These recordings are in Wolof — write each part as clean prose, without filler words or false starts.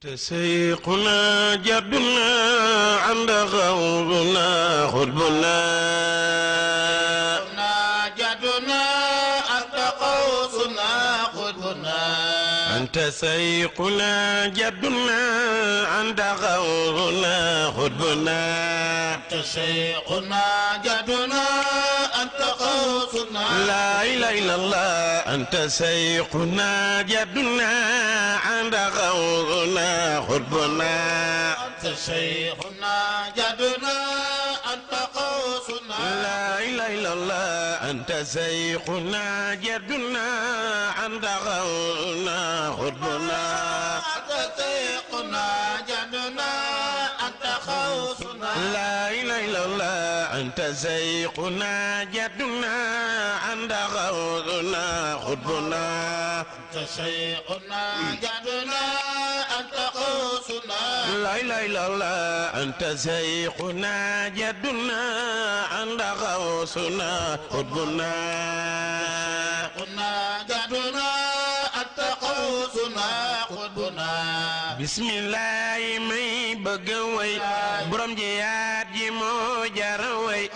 تسيقنا جدنا عند غوضنا خطبنا جدنا أنت قوسنا خطبنا أنت سيقنا جدنا عند غوضنا خطبنا أنت سيقنا جدنا أنت قوسنا لا إله إلا الله أنت سيقنا جدنا عند غوضنا خطبنا أنت شيخنا جدنا أنت قوسنا لا إله إلا الله أنت شيخنا جدنا عند غوضنا خطبنا أنت شيخنا جدنا أنت قوسنا لا إله إلا الله أنت شيخنا جدنا عند غوضنا خطبنا أنت شيخنا جدنا أنت قوسنا لا إله إلا الله أنت شيخنا جدنا عند غوصنا خطبنا جدنا أنت قوسنا خطبنا بسم الله مي بغوي برم جيات جي مو جاروي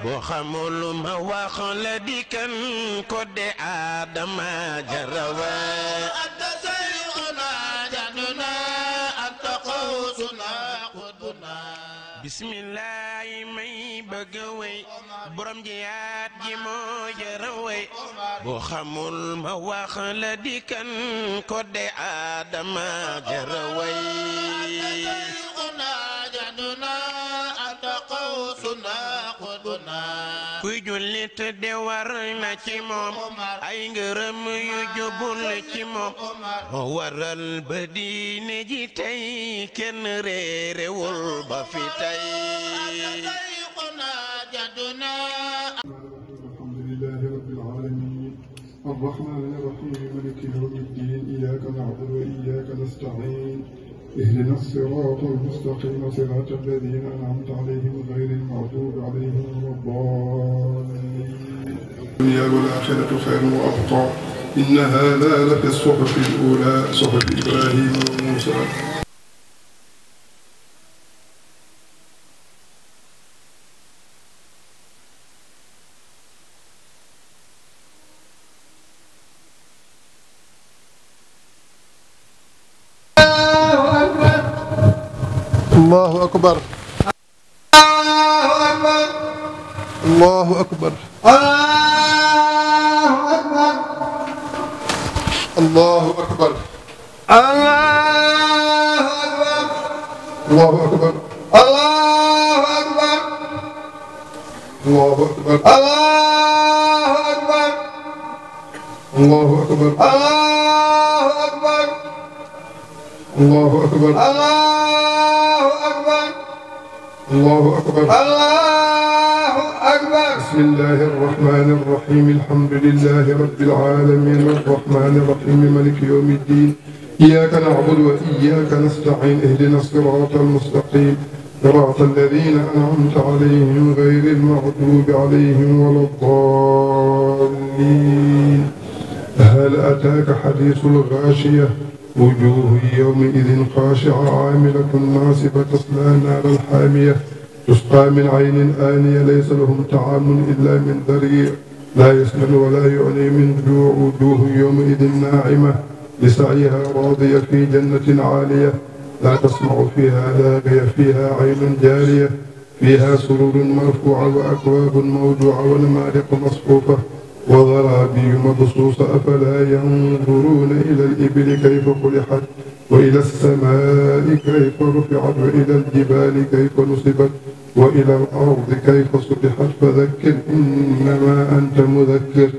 بو خمول ما واخ لا دي كان كود آدم جاروي أنت شيخنا جدنا أنت قوسنا خطبنا بسم الله مي بغوي برم جيات جي مو جاروي بو خمول ما واخ لا دي كان كود آدم جاروي kuy jullit de war na ci moom ay ngërëm yu jubul ci moom moo waral ba diine ji tey kenn réerewul ba fi tey alhamdulillahi rabbil alamin arrahmani arrahim maliki yawmi ddin iyyaka na'budu wa iyyaka nasta'in اهدنا الصراط المستقيم صراط الذين أنعمت عليهم غير المغضوب عليهم ولا الضالين الدنيا والآخرة خير وأبقى إن هذا لفي الصحف الأولى صحف إبراهيم وموسى الله أكبر الله أكبر الله أكبر الله أكبر الله أكبر الله أكبر الله أكبر الله أكبر الله أكبر الله أكبر الله أكبر بسم الله الرحمن الرحيم الحمد لله رب العالمين الرحمن الرحيم مالك يوم الدين إياك نعبد وإياك نستعين اهدنا الصراط المستقيم صراط الذين أنعمت عليهم غير المغضوب عليهم ولا الضالين هل أتاك حديث الغاشية وجوه يومئذ خاشعة عاملة ناصبة تصلى نارا حامية تسقى من عين آنية ليس لهم طعام إلا من ضريع لا يسمن ولا يغني من جوع وجوه يومئذ ناعمة لسعيها راضية في جنة عالية لا تسمع فيها لاغية فيها عين جارية فيها سرور مرفوعة وأكواب موضوعة ونمارق مصفوفة وغرابي مبسوطة أفلا ينظرون إلى الإبل كيف خلقت وإلى السماء كيف رفعت وإلى الجبال كيف نصبت وإلى الأرض كيف سطحت فذكر إنما أنت مذكر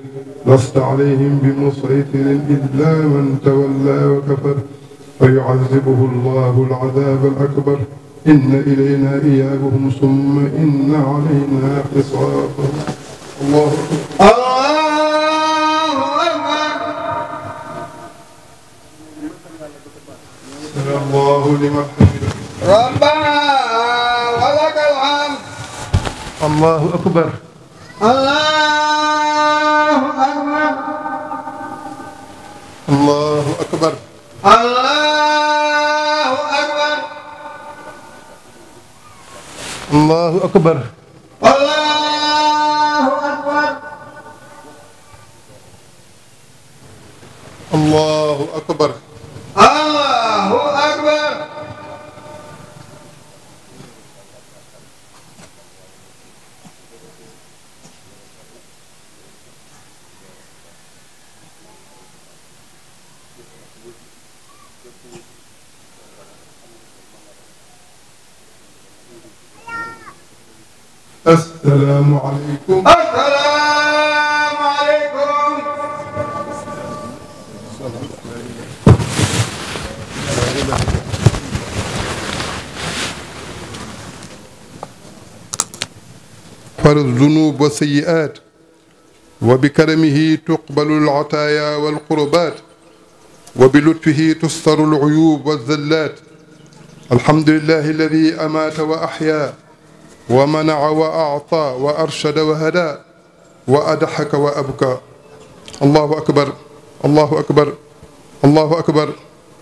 لست عليهم بمسيطر إلا من تولى وكفر فيعذبه الله العذاب الأكبر إن إلينا إيابهم ثم إن علينا حسابهم الله الله لمن حمده ربنا ولك الحمد الله أكبر الله أكبر الله أكبر الله الله أكبر الله أكبر الله أكبر الله أكبر السلام عليكم السلام عليكم غفر الذنوب والسيئات وبكرمه تقبل العطايا والقربات وبلطفه تستر العيوب والذلات الحمد لله الذي أمات وأحيا ومنع وأعطى وأرشد وهدى وأضحك وأبكى الله أكبر الله أكبر الله أكبر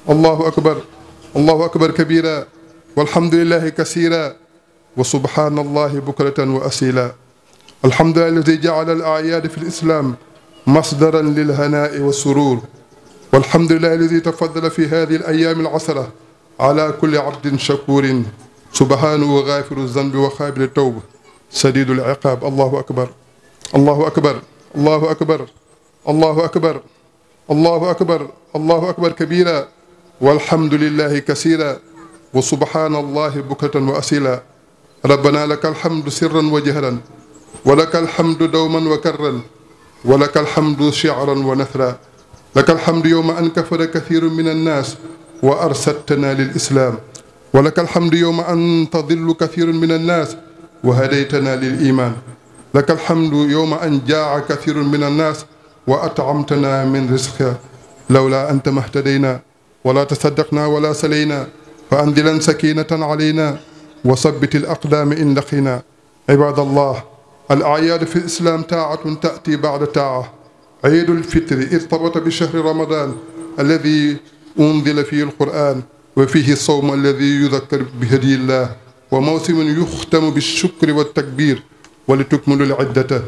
الله أكبر الله أكبر كبيرا والحمد لله كثيرا وسبحان الله بكرة وأصيلا الحمد لله الذي جعل الأعياد في الإسلام مصدرا للهناء والسرور والحمد لله الذي تفضل في هذه الأيام العسرة على كل عبد شكور سبحانه غافر الذنب وقابل التوبة سديد العقاب الله أكبر الله أكبر الله أكبر الله أكبر الله أكبر الله أكبر كبيرا والحمد لله كثيرا وسبحان الله بكرة وأصيلا ربنا لك الحمد سرا وجهرا ولك الحمد دوما وكرا ولك الحمد شعرا ونثرا لك الحمد يوم أن كفر كثير من الناس وأرسلتنا للإسلام ولك الحمد يوم أن تضل كثير من الناس وهديتنا للإيمان لك الحمد يوم أن جاع كثير من الناس وأطعمتنا من رزقك لولا أنت ما اهتدينا ولا تصدقنا ولا سلينا فأنزلا سكينة علينا وثبت الأقدام إن لقينا عباد الله الأعياد في الإسلام طاعة تأتي بعد طاعة عيد الفطر ارتبط بشهر رمضان الذي أنزل فيه القرآن وفيه الصوم الذي يذكر بهدي الله وموسم يختم بالشكر والتكبير ولتكملوا العدة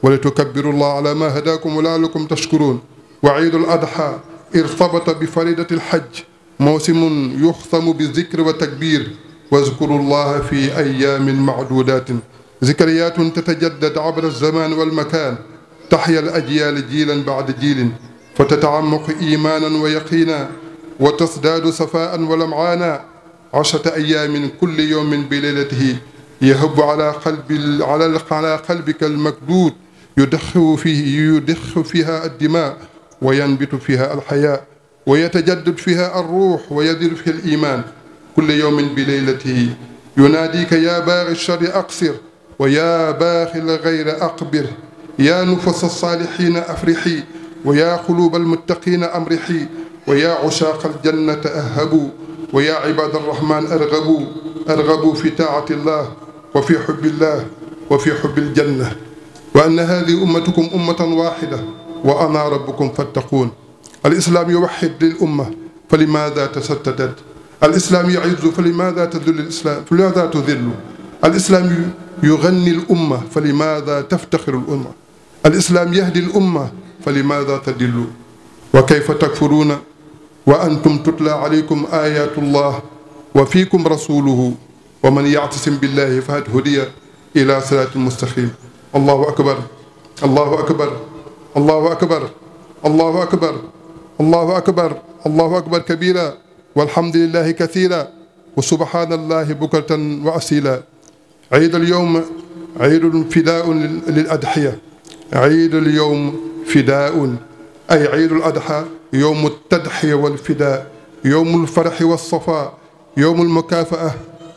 ولتكبروا الله على ما هداكم ولعلكم تشكرون وعيد الأضحى ارتبط بفريضة الحج موسم يختم بالذكر والتكبير واذكروا الله في أيام معدودات ذكريات تتجدد عبر الزمان والمكان تحيا الأجيال جيلا بعد جيل فتتعمق إيمانا ويقينا وتزداد صفاء ولمعانا 10 أيام كل يوم بليلته يهب على قلبك المكدود يدخ فيها الدماء وينبت فيها الحياة ويتجدد فيها الروح ويذر فيها الإيمان كل يوم بليلته يناديك يا باغي الشر أقصر ويا باغي الغير أقبر يا نفس الصالحين أفرحي ويا قلوب المتقين أمرحي ويا عشاق الجنة أهبوا ويا عباد الرحمن أرغبوا في طاعة الله وفي حب الله وفي حب الجنة وأن هذه أمتكم أمة واحدة وأنا ربكم فاتقون الإسلام يوحد للأمة فلماذا تشتتت الإسلام يعز فلماذا تذل الإسلام فلماذا تذل الإسلام يغني الأمة فلماذا تفتخر الأمة الإسلام يهدي الأمة فلماذا تدل وكيف تكفرون وأنتم تتلى عليكم آيات الله وفيكم رسوله ومن يعتصم بالله فقد هدي إلى صراط مستقيم الله أكبر الله أكبر الله أكبر الله أكبر الله أكبر الله أكبر كبيرا والحمد لله كثيرا وسبحان الله بكرة وأصيلا عيد اليوم عيد فداء للأضحية عيد اليوم فداء أي عيد الأضحى يوم التضحية والفداء يوم الفرح والصفاء يوم المكافأة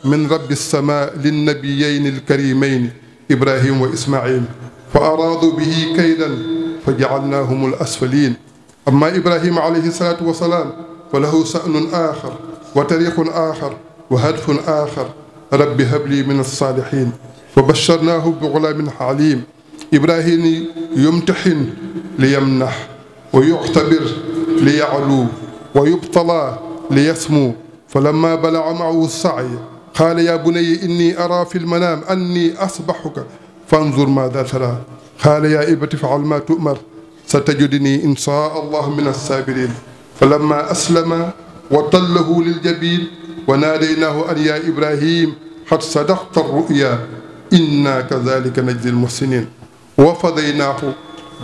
من رب السماء للنبيين الكريمين إبراهيم وإسماعيل فأرادوا به كيدا فجعلناهم الأسفلين أما إبراهيم عليه الصلاة والسلام فله شأن آخر وتاريخ آخر وهدف آخر رب هب لي من الصالحين فبشرناه بغلام حليم إبراهيم يمتحن ليمنح ويختبر ليعلو ويبتلى ليسمو فلما بلغ معه السعي قال يا بني إني أرى في المنام أني أصبحك فانظر ماذا ترى قال يا أبت افعل ما تؤمر ستجدني إن شاء الله من الصابرين فلما أسلم وتله للجبين وناديناه أن يا إبراهيم قد صدقت الرؤيا إنا كذلك نجزي المحسنين وفديناه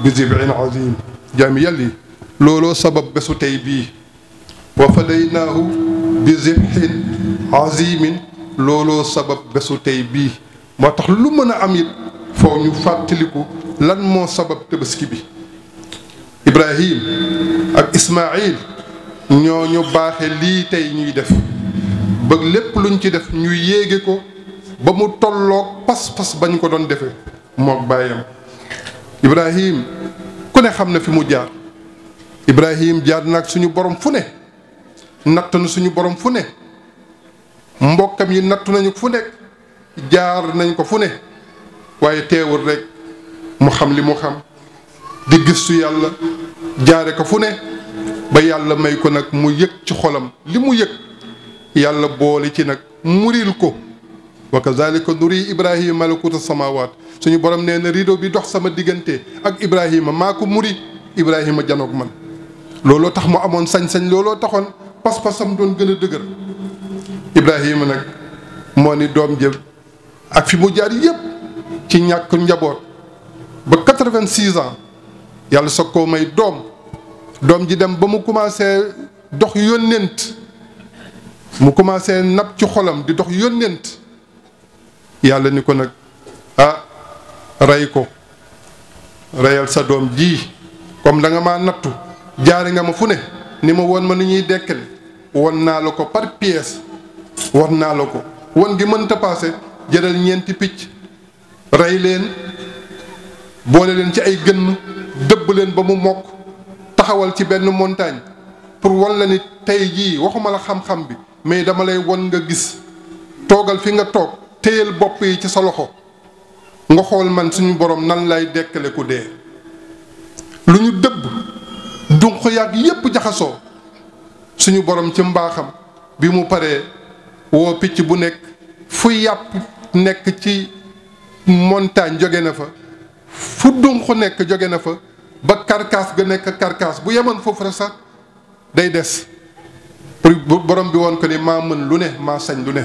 بذبح عظيم جامي يلي لولو سبب بسو تيبي وفديناه بذبح عظيم لولو سبب بسو تيبي ما tax lu mën a am it foo ñu fàttaliku lan moo sabab tabaski bi Ibrahim ak Ismaïl ñoo ñu baaxe lii tey ñuy def bëgg lépp luñ ci def ñu yéege ko ba mu tolloog pas-pas bañ ko doon defee mook bàyyam Ibrahim ku ne xam na fi mu jaar Ibrahim jaar nag suñu borom fu ne natt na suñu borom fu ne mbokkam yi nattu nañu fu nekk jaar nañ ko fu ne waaye teewul rek mu xam li mu xam di gëstu yàlla jaare ko fu ne ba yàlla may ko nag mu yëg ci xolam li mu yëg yàlla boole ci nag muril ko wa kazalika nuri ibrahima malakuta samawat suñu borom nee na rideau bi dox sama diggante ak ibrahima maa ko muri ibrahima janoog man looloo tax mu amoon sañ-sañ looloo taxoon pas-pasam doon gën a dëgër ibrahima nag moo ni doom jëm ak fi mu jaar yépp ci ñàkk njaboot ba 86 ans yàlla soog koo may doom ji dem ba mu commencé dox yónnent mu commencé nab ci xolam di dox yónnent yàlla ni ko nag ah rey ko reyal sa doom ji comme da nga maa nattu jaari nga ma fu ne ni ma woon ma ni ñuy dekkale won naa la ko par pièce won naa la ko won gi mënta paase jëlal ñeenti picc rey leen boole leen ci ay gënn dëbb leen ba mu mokk taxawal ci benn montagne pour wan la ni tey jii waxuma la xam-xam bi mais dama lay won nga gis toogal fi nga toog téyel bopp yi ci sa loxo nga xool man suñu borom nan lay dekkale ku dee lu ñu dëbb dunq yàgg yépp jaxasoo suñu borom ci mbaaxam bi mu paree woo picc bu nekk fu yàpp nekk ci montagne jóge na fa fu dunq nekk jóge na fa ba karkaas ga nekk karkaas bu yemoon foofu rek sax day des pour borom bi woon ko ni maa mën lu ne maa sañ lu ne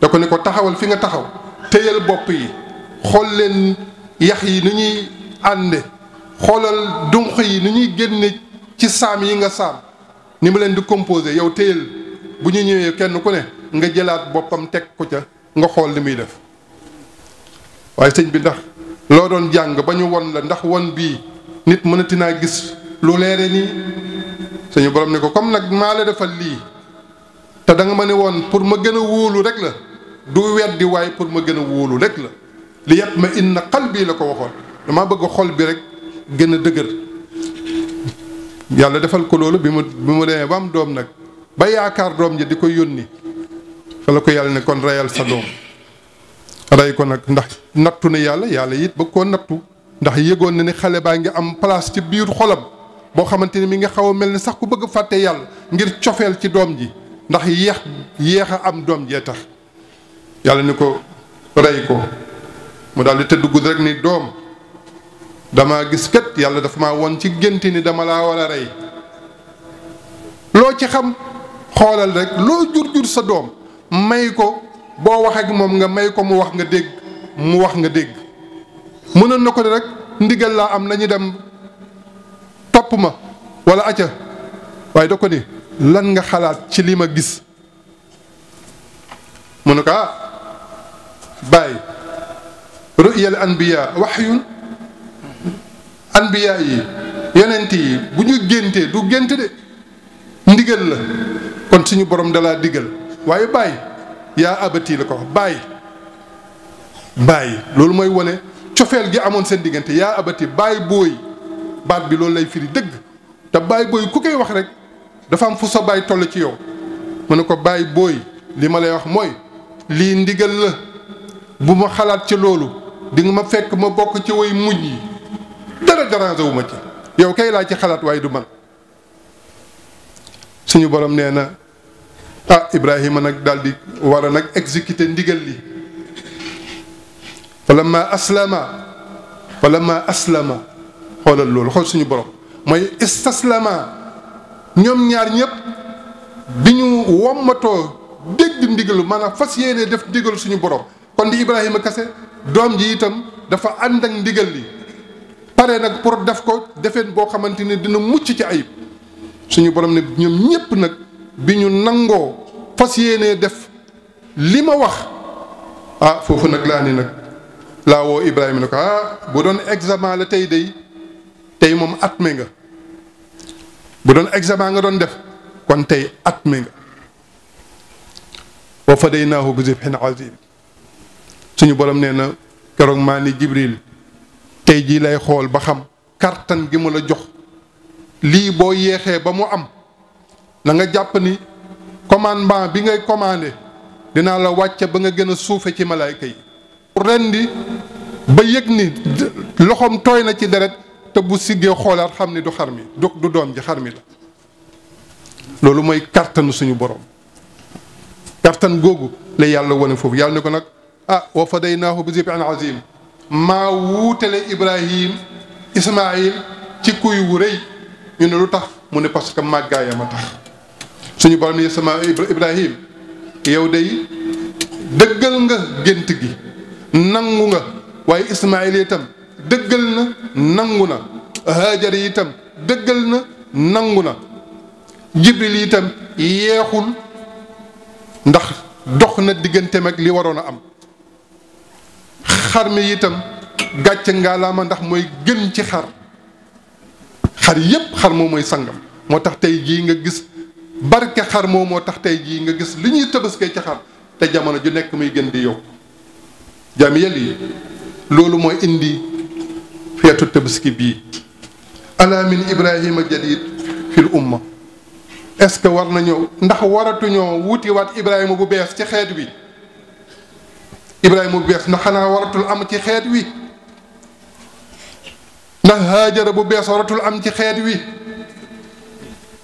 da ko ni ko taxawal fi nga taxaw téyal bopp yi xool leen yax yi ni ñuy ànde xoolal dunq yi ni ñuy génne ci saam yi nga saam ni mu leen di composé yow téyal bu ñu ñëwee kenn ku ne nga jëlaat boppam teg ko ca nga xool li muy def waaye sëñ bi ndax loo doon jàng ba ñu won la ndax won bii nit mënati naa gis lu leere nii suñu borom ne ko comme nag maa la defal lii te da nga ma ne woon pour ma gën a wóolu rek la du weddi waaye pour ma gën a wóolu rek la li yat ma inna qalbi la ko waxoon dama bëgg xol bi rek gën a dëgër yàlla defal ko loolu bi mu demee ba am doom nag ba yaakaar doom ji di ko yónni fa la ko yàlla ne kon reyal sa doom rey ko nag ndax nattu na yàlla it ba koo nattu ndax yëgoon na ni xale baa ngi am place ci biir xolam boo xamante ni mi nga xaw a mel ni sax ku bëgg fàtte yàlla ngir cofeel ci doom ji ndax yéex a am doom jee tax yàlla ni ko rey ko mu daal di tëdd guddi rek ni doom dama gis kat yàlla dafa maa won ci gént ni dama laa war a rey loo ci xam xoolal rek loo jur sa doom may ko boo wax ak moom nga may ko mu wax nga dégg mënoon na ko ne rek ndigal laa am nañu dem topp ma wala acca waaye da ko ni lan nga xalaat ci li ma gis mu ne ko bàyyi ru'yal anbiya wahyun anbiya yi yonent yi bu ñu géntee du gént de ndigal la kon suñu borom dalaa digal waaye bàyyi yaa abati la ko wax bàyyi loolu mooy wane cofeel gi amoon seen diggante yaa abati bàyyi booy baat bi loolu lay firi dëgg te bàyyi booy ku koy wax rek dafa am fu sa bàyyi toll ci yow mu ne ko bàyyi booy li ma lay wax mooy lii ndigal la bu ma xalaat ci loolu di nga ma fekk ma bokk ci way mujj yi dara déranger wu ma ci yow kay laa ci xalaat waaye du man suñu borom nee na Ibrahima nag daal di war a nag exécuter ndigal li falamma aslama xoolal loolu xool suñu borom mooy istaslama ñoom ñaar ñëpp bi ñu wommatoo dégg ndigalu maanaam fas yéene def ndigalu suñu borom kon di Ibrahima kase doom ji itam dafa ànd ak ndigal li pare nag pour def ko defeen boo xamante ni dina mucc ci ayib suñu borom ne ñoom ñëpp nag bi ñu nangoo fas yéene def li ma wax foofu nag laa ni nag laa woo Ibrahima ne ko bu doon examen la tey moom atme nga bu doon examen nga doon def kon tey atme nga wa fadaynaahu bi zibhin azim suñu borom nee na keroog maa ni Jibril tey jii lay xool ba xam kartan gi mu la jox lii boo yeexee ba mu am na nga jàpp ni commandement bi ngay commandé dinaa la wàcce ba nga gën a suufe ci malaayka yi rendi ba yëg ni loxoom tooy na ci deret te bu siggee xoolaat xam ni du xar mi du doom ji xar mi la loolu mooy kartanu suñu borom kartan googu la yàlla wane foofu yàlla ne ko nag wa fadaynaahu bi zibhin azim maa wuutale Ibrahim Ismaïl ci kuy wu rëy ñu ne lu tax mu ne parce que màggaayam a tax suñu borom ni sama Ibrahim yow day dëggal nga gént gi nangu nga waaye Ismaïl itam dëggal na nangu na Hajar itam dëggal na nangu na Jibril itam yeexul ndax dox na digganteem ak li waroon a am xar mi itam gàcce ngaalaama ndax mooy gën ci xar yépp xar moom mooy sangam moo tax tey jii nga gis barke xar moom moo tax tey jii nga gis li ñuy tabaskee ci xar te jamono ju nekk muy gën di yokku jaam yel yi loolu mooy indi feetu tabaski bii ala min Ibrahima jadid fil umma est-ce que war nañoo ndax waratuñoo wuti waat Ibrahima bu bees ci xeet wi Ibrahima bu bees ndax xanaa waratul am ci xeet wi ndax Haajara bu bees waratul am ci xeet wi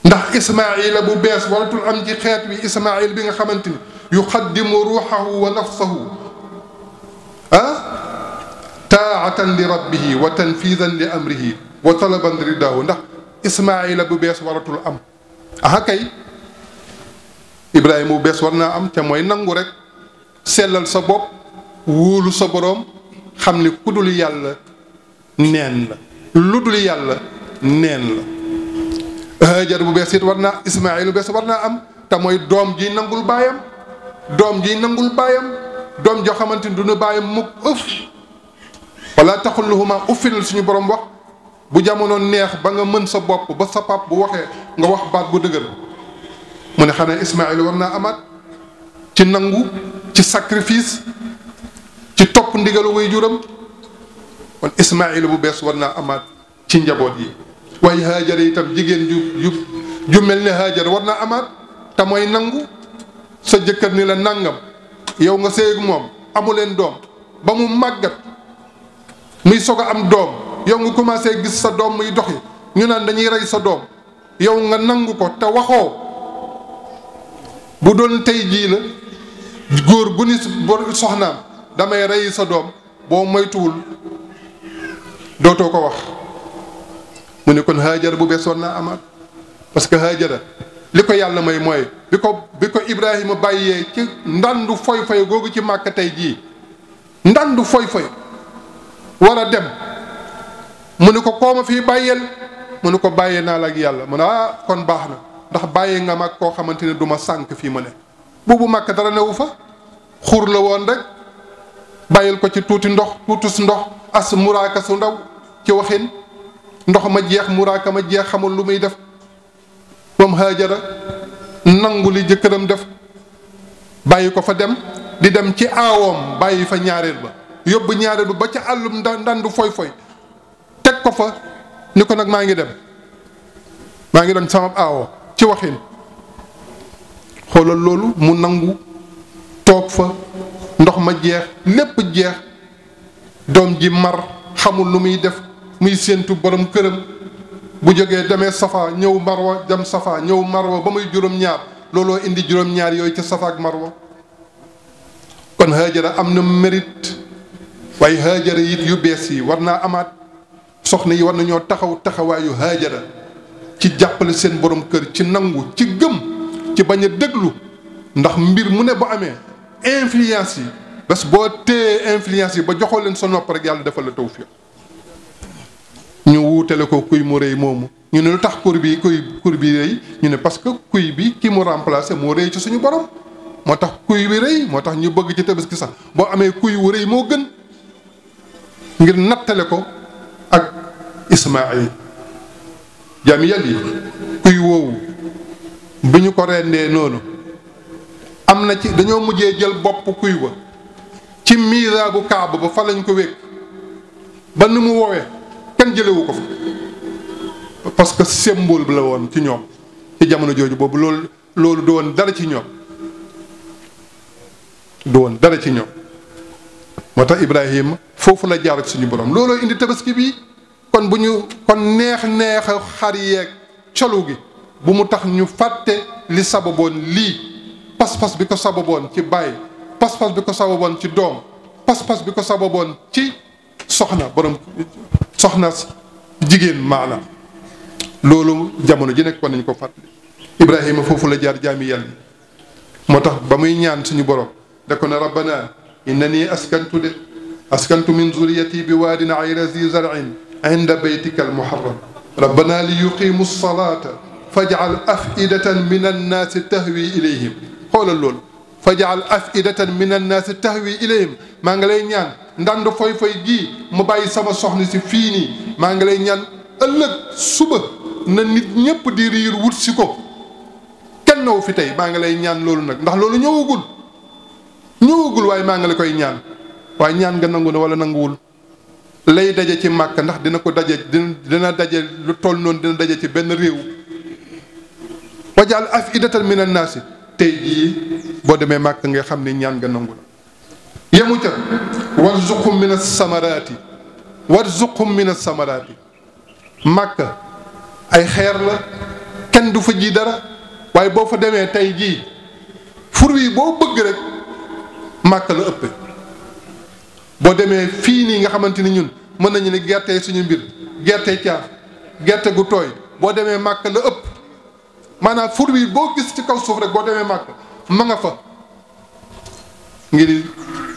ndax Ismaayila bu bees waratul am ci xeet wi Ismaayil bi nga xamante ni yuqaddimu ruuxahu wa nafsahu taatan li rabbihi wa tanfiidan li amrihi wa talaban ridaahu ndax Ismaayila bu bees waratul am kay Ibrahima bu bees war naa am te mooy nangu rek sellal sa bopp wóolu sa boroom xam ni ku dul yàlla neen la lu dul yàlla neen la Hajar bu bees it war naa Ismaayil bu bees war naa am te mooy doom ji nangul baayam doom joo xamante ni du nu baayam mukk wala taxul lahuma uffinal suñu borom wax bu jamono neex ba nga mën sa bopp ba sa pap bu waxee nga wax baat bu dëgër mu ne xanaa Ismaayil war naa amaat ci nangu ci sacrifice ci topp ndigalu way juram kon Ismaayil bu bees war naa amaat ci njaboot yi waaye Hajar itam jigéen ju mel ne Hajar war naa amaat te mooy nangu sa jëkkër ni la nangam yow nga sëy ak moom amuleen doom ba mu màggat muy soog a am doom yow nga commencé gis sa doom muy doxi ñu naan dañuy rey sa doom yow nga nangu ko te waxoo bu doon tey jii la góor gu ni soxnaam damay rey sa doom boo moytuwul dootoo ko wax mu ne kon Hajar bu bees war naa amaat parce que Hajara li ko yàlla may mooy bi ko Ibrahima bàyyee ci ndandu foy googu ci Màkka tey jii ndandu foy war a dem mu ne ko kooma fii bàyyeel mu ne ko bàyyee naa la ak yàlla mu ne kon baax na ndax bàyyee nga mag koo xamante ne du ma sànk fii ma ne boobu Màkka dara newu fa xur la woon rek bàyyil ko ci tuutus ndox as muraaka su ndaw ci waxin ndox ma jeex muraaka ma jeex xamul lu muy def moom Haajara nangu li jëkkëram def bàyyi ko fa dem di dem ci aawoom bàyyi fa ñaareel ba yóbbu ñaareel ba ca àllum ndandu foy teg ko fa ni ko nag maa ngi dem sama aawo ci waxin xoolal loolu mu nangu toog fa ndox ma jeex lépp jeex doom ji mar xamul lu muy def muy séentu borom këram bu jógee demee safa ñëw marwa dem safa ñëw marwa ba muy juróom-ñaar looloo indi juróom-ñaar yooyu ca Safa ak Marwa. kon Haajara am na mérite waaye Haajara it yu bees yi war naa amaat soxna yi war nañoo taxawaayu Haajara ci jàppale seen borom kër ci nangu ci gëm ci bañ a déglu ndax mbir mu ne bu amee influence yi bés boo téye influence yi ba joxoo leen sa nopp rek yàlla defal la tawfiq ñu wuutale ko kuy mu rëy moomu ñu ne lu tax kur bi rëy ñu ne parce que kuy bi ki mu remplacé moo rëy ci suñu borom moo tax kuy bi rëy moo tax ñu bëgg ci tabaski sax boo amee kuy wu rëy moo gën ngir nattale ko ak Ismaayil jaami yàlla yi kuy woowu bi ñu ko rendee noonu am na ci dañoo mujjee jël bopp kuy wa ci miiraabu Kaaba ba fa lañ ko wékk ba ni mu woowee kenn jëlewu ko fa parce que symbole bi la woon ci ñoom ci jamono jooju boobu loolu du woon dara ci ñoom moo tax Ibrahima foofu la jaar ak suñu borom looloo indi tabaski bi kon neex xar yeeg colu gi bu mu tax ñu fàtte li sababoon lii pas-pas bi ko sababoon ci baay pas-pas bi ko sababoon ci doom pas-pas bi ko sababoon ci soxna jigéen maanaam loolu jamono ji nekk kon nañu ko fàttali Ibrahima foofu la jaar jaami yàlla moo tax ba muy ñaan suñu borom da ko ne rabbana innani askantu min zuriyati bi waadin ghayri zi zar'in inda baytika almuharram rabbana li yuqimu salata faj'al af'idatan min annaasi tahwi ilayhim xoolal loolu faj'al af'idatan min annaasi tahwi ilayhim maa ngi lay ñaan ndand foy gii mu bàyyi sama soxna si fii nii maa ngi lay ñaan ëllëg suba na nit ñépp di riir wut si ko kenn naw fi tey maa ngi lay ñaan loolu nag ndax loolu ñëwagul waaye maa ngi la koy ñaan waaye ñaan nga nangu na wala nanguwul lay daje ci màkk ndax dina ko daje dina daje lu toll noonu dina daje ci benn réew wajal afidatan min annaasi tey jii boo demee màkk nga xam ne ñaan nga nangu na yemu ca warzuqhum min as-samaraati màkk ay xeer la kenn du fa ji dara waaye boo fa demee tey jii fur wi boo bëgg rek màkk la ëpp boo demee fii nii nga xamante ni ñun mën nañu ne gerte suñu mbir gerte caaf gerte gu tooy boo demee màkk la ëpp maanaam fur wi boo gis ci kaw suuf rek boo demee màkk ma nga fa ngir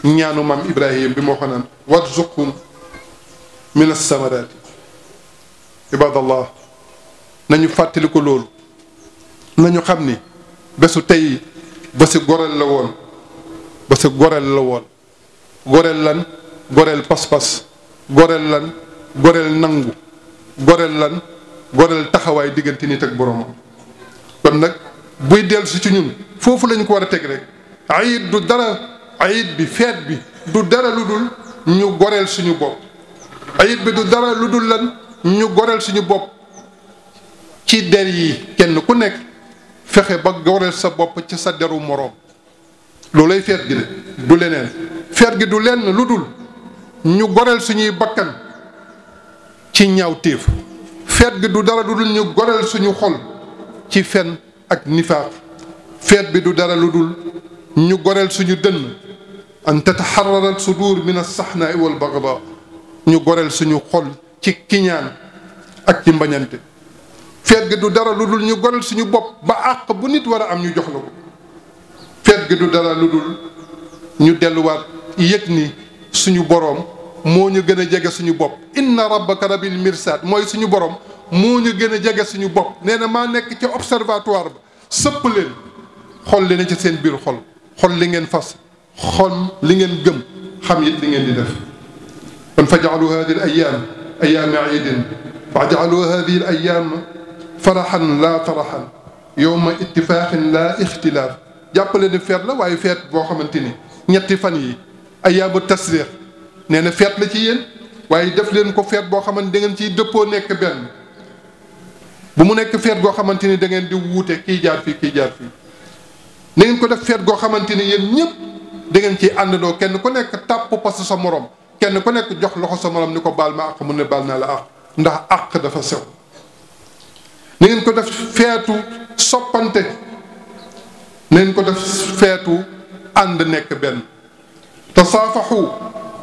ñaanu maam Ibrahim bi moo ko naan warzuqhum min as-samaraati ibadallah nañu fàttali ko loolu nañu xam ni bésu tey bésu goreel la woon goreel lan goreel pas-pas goreel lan goreel nangu goreel lan goreel taxawaay diggante nit ak boromam kon nag buy dellu si ci ñun foofu lañ ko war a teg rek ayit du dara ayit bi feet bi du dara lu dul ñu goreel suñu bopp ayit bi du dara lu dul lan ñu goreel suñu bopp ci der yi kenn ku nekk fexe ba goreel sa bopp ci sa deru moroom loolay feet gi de du leneen feet gi du lenn lu dul ñu goreel suñuy bakkan ci ñaawteef feet gi du dara lu dul ñu goreel suñu xol ci fen ak nifaaq feet bi du dara lu dul ñu goreel suñu dënn an tataxarara sudur min as-saxnaa wal bagdaa ñu goreel suñu xol ci kiñaan ak ci mbañante feet gi du dara lu dul ñu goreel suñu bopp ba àq bu nit war a am ñu jox la ko feet gi du dara lu dul ñu delluwaat yëg ni suñu boroom moo ñu gën a jege suñu bopp inna rabbaka labil mirsaad mooy suñu boroom moo ñu gën a jege suñu bopp nee na maa nekk ca observatoire ba sëpp leen xol li na ci seen biir xol li ngeen fas xol li ngeen gëm xam it li ngeen di def kon faj'alu hadihi al ayam ayaama iidin faj'alu hadihi al ayam faraxan laa taraxan yowma ittifaaxin laa ixtilaaf jàppale ni feet la waaye feet boo xamante ni ñetti fan yi ayaamu tasriix nee na feet la ci yéen waaye def leen ko feet boo xamante da ngeen ciy dëppoo nekk benn bu mu nekk feet goo xamante ni da ngeen di wuute kii jaar fii kii jaar fii na ngeen ko def feet goo xamante ni yéen ñëpp da ngeen ciy àndandoo kenn ku nekk tàpp pas sa morom kenn ku nekk jox loxo sa morom ni ko baal ma àq mu ne baal naa la àq ndax àq dafa sew na ngeen ko def feetu soppante neen ko def feetu ànd nekk benn tasaafaxu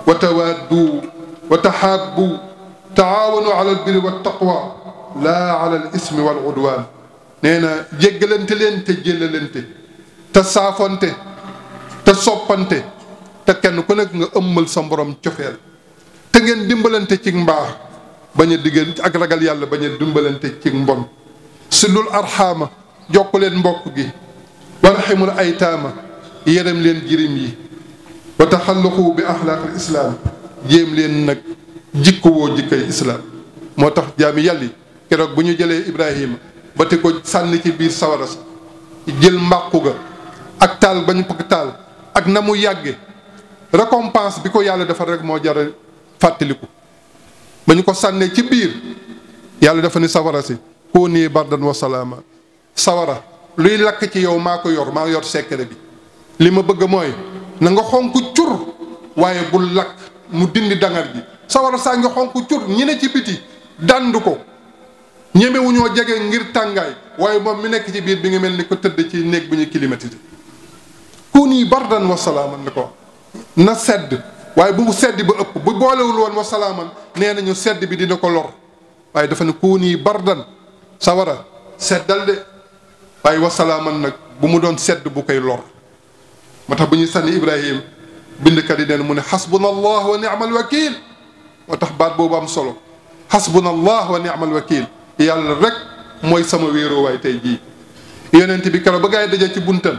wa tawaaddu wa taxaabbu taawanu ala albirri wa taqwa laa ala al ismi wal udwaan nee na jéggalante leen te jéllalante te saafonte te soppante te kenn ku nekk nga ëmmal sa mborom cofeel te ngeen dimbalante ci mbaax bañ a diggante ak ragal yàlla bañ a dimbalante ci mbon silul arxaama jokk leen mbokk gi warximul aytaama yërëm leen jirim yi wa taxalluqu bi axlaaqil islaam jéem leen nag jikko woo jikkay islaam moo tax jaami yàlli keroog bu ñu jëlee Ibrahima ba te ko sànni ci biir sawara sa jël mbàqu ga ak taal ba ñu pëgg taal ak na mu yàgge récompense bi ko yàlla defal rek moo jara fàttaliku ba ñu ko sànnee ci biir yàlla dafa ni sawara si kuuni bardan wa salaama sawara luy lakk ci yow maa ko yor maa yor secret bi li ma bëgg mooy na nga xonk cur waaye bul lakk mu dindi dangar ji sawara saa nga xonk cur ñi ne ci biti dànd ko ñemewuñoo jege ngir tàngaay waaye moom mi nekk ci biir bi nga mel ni ko tëdd ci néeg bu ñu climatisé kuuni bardan wa salaaman ni ko na sedd waaye bu mu sedd ba ëpp bu boolewul woon wa salaaman nee nañu sedd bi dina ko lor waaye dafa ne kuuni bardan sawara seddal de waaye wa salaaman nag bu mu doon sedd bu koy lor moo tax bu ñuy sànni Ibrahim bindkat yi neen mu ne xasbuna allah wa ni'mal wakil moo tax baat boobu am solo xasbuna allah wa ni'mal wakil yàlla rek mooy sama wéeruwaay tey jii yonent bi keroog ba gaa yi daje ci buntam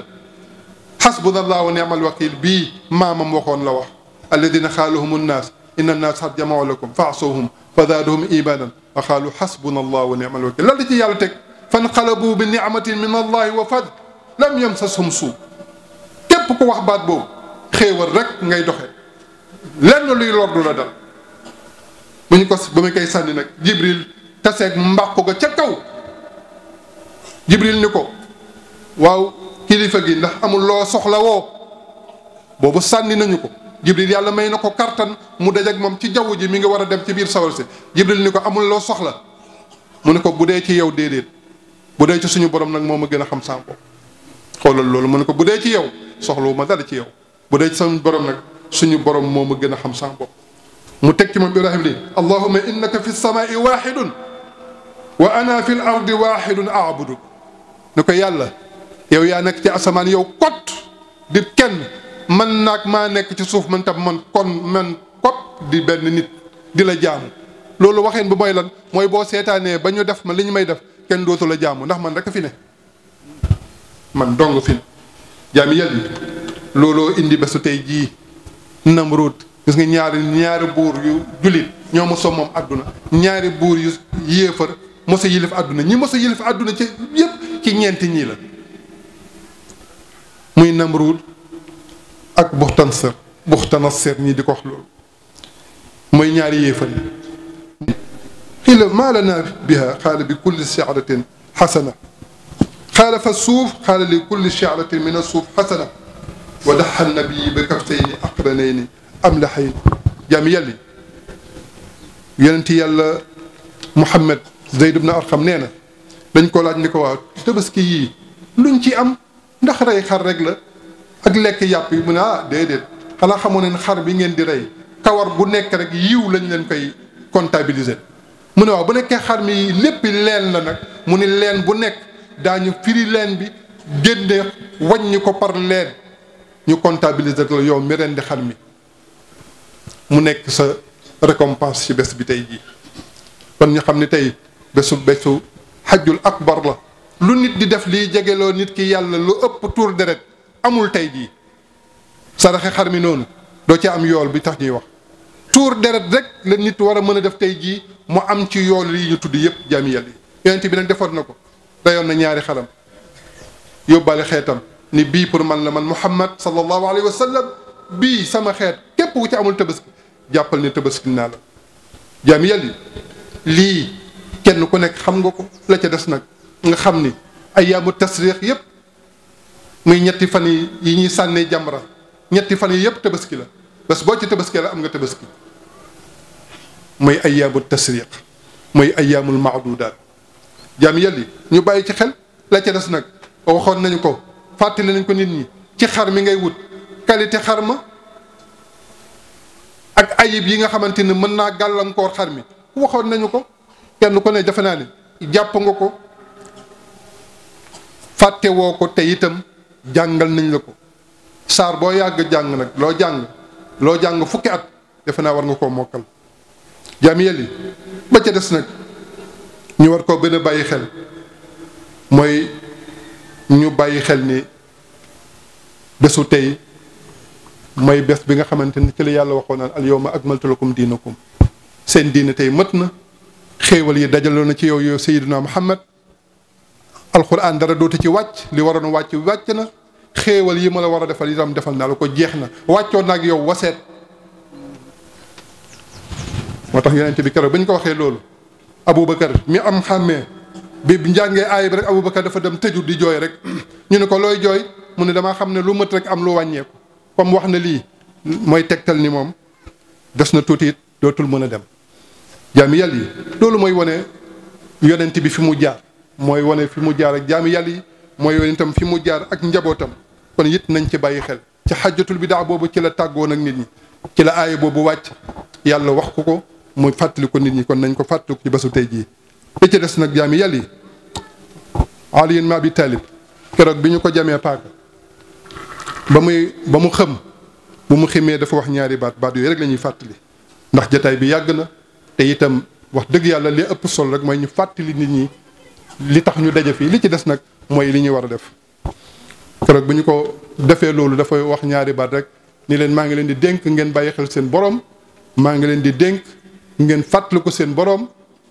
xasbuna allah wa ni'mal wakil bii maamam waxoon la wax alladina xaaluhum nnaas inna nnaas xad jamau lakum faasawhum fa zaadahum imanan wa xaalu xasbuna allah wa ni'mal wakil lan la ci yàlla teg fanqalabu bi nicmatin min allahi wa fadl lam yamsashum suu képp ku wax baat boobu xéewal rek ngay doxe lenn luy lor du la dal bu ñu ko ba mu koy sànni nag jibril taseeg mbàqu ga ca kaw jibril ni ko waaw kilifa gi ndax amul loo soxla woo boobu sànni nañu ko jibril yàlla may na ko kartan mu dajak moom ci jaww ji mi ngi war a dem ci biir sawar si jibril ni ko amul loo soxla mu ne ko bu dee ci yow déedéet bu dee ci suñu borom nag moo ma gën a xam sànko xoolal loolu mu ne ko bu dee ci yow soxlawu ma dara ci yow bu dee ci suñu borom nag suñu borom moo ma gën a xam sànko mu teg ci moom Ibrahima li allahumma innaka fi samaai waxidun wa ana fi l ardi waxidun aabuduk ne ko yàlla yow yaa nekk ci asamaan yow kot di kenn man naag maa nekk ci suuf man tam man kot di benn nit di la jaamu loolu waxeen bi mooy lan mooy boo seetaanee ba ñu def ma li ñu may def kenn dootu la jaamu ndax man rek fi ne man dong fi ne jaami yàlla looloo indi bésu tey jii Namruud gis nga ñaari buur yu jullit ñoo mosa moom àdduna ñaari buur yu yéefar mosa yilif àdduna ñi mosa yilif àdduna ci yépp ci ñeenti ñii la muy Namruud ak Buxtanasar ñii di ko wax loolu mooy ñaari yéefar yi xiila maa lanaa biha xaala bi kulli shi'ratin xasana xaala fa suuf xaala li kulli shi'ratin min asuuf xasana wa daxa nabii bi kaftayni aqranayni amlaxayn jaami yàlli yonenti yàlla Muhammad Zayd ibn Arqam nee na dañ ko laaj ni ko waaw tabaski yii luñ ci am ndax rey xar rek la ak lekk yàpp yi mu ne déedéet xanaa xamoo ne xar bi ngeen di rey kawar bu nekk rek yiw lañ leen koy comptabiliser mu ne waaw bu nekkee xar mi lépp leen la nag mu ni leen bu nekk daañu firi leen bi génne wàññi ko par leen ñu comptabiliser la yow mi rendi xar mi mu nekk sa récompense ci bés bi tey jii kon ñu xam ne tey bésu xajjul akbar la lu nit di def liy jegeloo nit ki yàlla lu ëpp tuur deret amul tey jii saraxe xar mi noonu doo ci am yool bi tax ñuy wax tuur deret rek la nit war a mën a def tey jii mu am ci yool yi ñu tudd yëpp jaami yàlla yi yonent bi nag defoon na ko reyoon na ñaari xaram yóbbaale xeetam ni bii pour man la man Muhammad sallallahu alayhi wa sallam bii sama xeet képp ku ci amul tabaski jàppal ne tabaski naa la jaami yàlla lii kenn ku nekk xam nga ko la ca des nag nga xam ni ayyaamu tasriix yëpp muy ñetti fan yi ñuy sànnee jamra ñetti fan yi yëpp tabaski la bés boo ci tabaski la am nga tabaski muy ayyaamu tasriix muy ayyaamul maadudaat jaami yàlla ñu bàyyi ci xel la ca des nag waxoon nañu ko fàttali nañ ko nit ñi ci xar mi ngay wut qualité xar ma ak ayib yi nga xamante ne mën naa gàllankoor xar mi waxoon nañu ko kenn ku ne defe naa ne jàpp nga ko fàtte woo ko te itam jàngal nañ la ko saar boo yàgg jàng nag loo jàng fukki at defe naa war nga koo mokkal jaami yelli ba ca des nag ñu war koo gën a bàyyi xel mooy ñu bàyyi xel ni bésu tey mooy bés bi nga xamante ni ci la yàlla waxoon naan al yawma akmaltu lakum diinakum seen diine tey mët na xéewal yi dajaloo na ci yow sayyiduna Muhammad alquran dara dootu ci wàcc li waroon wàcc na xéewal yi ma la war a defal itam defal naa la ko jeex na wàccoon na ak yow waseet moo tax yonent bi keroog ba ñu ko waxee loolu Aboubacar mi am xàmmee bi njàngee aay bi rek Aboubacar dafa dem tëju di jooy rek ñu ne ko looy jooy mu ne damaa xam ne lu mët rek am lu wàññeeku comme wax na lii mooy tegtal ni moom des na tuuti it dootul mën a dem jaami yàlla yi loolu mooy wane yonent bi fi mu jaar mooy wane fi mu jaar ak jaami yàlla yi mooy yonentam fi mu jaar ak njabootam kon it nañ ci bàyyi xel ci xajjatul bidaa boobu ci la tàggoon ak nit ñi ci la aaya boobu wàcc yàlla wax ko muy fàttali ko nit ñi kon nañ ko fàttali ko ci bésu tey jii li ci des nag jaami yàlla yi Ali ibn Abi Talib keroog bi ñu ko jamee paaka ba mu xëm bu mu ximee dafa wax ñaari baat yooyu rek la ñuy fàttali ndax jataay bi yàgg na te itam wax dëgg yàlla li ëpp solo rek mooy ñu fàttali nit ñi li tax ñu daje fii li ci des nag mooy li ñu war a def keroog bi ñu ko defee loolu dafay wax ñaari baat rek ni leen maa ngi leen di dénk ngeen bàyyi xel seen borom maa ngi leen di dénk ngeen fàttali ko seen borom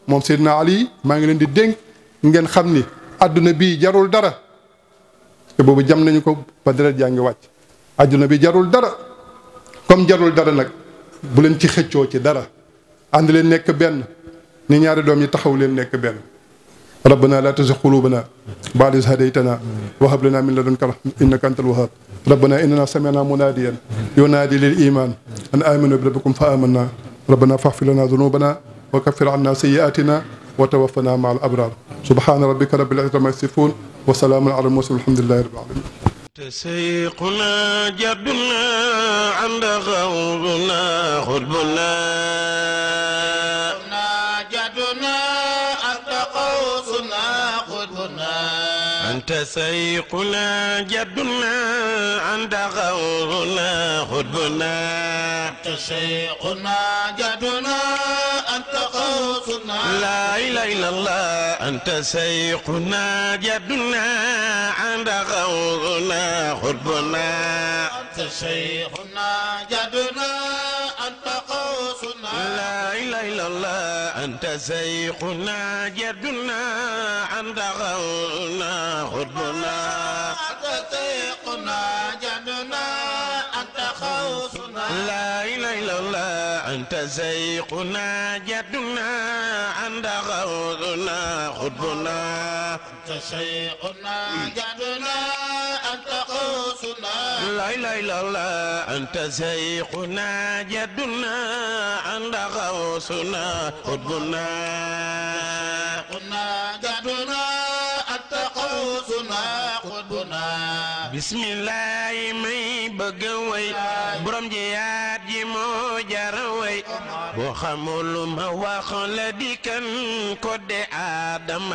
moom Seydina Ali maa ngi leen di dénk ngeen xam ni adduna bii jarul dara te boobu jam nañu ko ba deret jaa ngi wàcc adduna bi jarul dara comme jarul dara nag bu leen ci xëccoo ci dara ànd leen nekk benn ni ñaari doom yi taxaw leen nekk benn rabbana la tuzigh qulubana ba'da idh hadaytana wa hab lana min ladunka rahmatan innaka antal wahhab rabbana innana sami'na munadiyan yunadi lil iman an aminu bi rabbikum fa amanna rabbana faghfir lana dhunubana wa kaffir 'anna sayyi'atina wa tawaffana ma'al abrar subhana rabbika rabbil izzati amma yasifun wa salamun 'alal mursalin walhamdulillahi rabbil alamin تسيقنا جدنا عند غوضنا خطبنا جدنا عند قوسنا خطبنا أنت سيقنا جدنا عند غوضنا خطبنا أنت سيقنا جدنا أنت قوسنا لا إله إلا الله أنت سيقنا جدنا عند غوضنا خطبنا أنت شيخنا جدنا أنت قوسنا لا إله إلا الله أنت شيخنا جدنا عند غوضنا خطبنا أنت شيخنا جدنا أنت قوسنا لا إله إلا الله أنت شيخنا جدنا عند غوضنا خطبنا أنت شيخنا جدنا أنت قوسنا لا إله إلا الله أنت شيخنا جدنا عند غوصنا خطبنا جدنا أنت قوسنا خطبنا بسم الله مي بقوي برم جياد جمو جروي بو خمول ما وخل دي كان كود آدم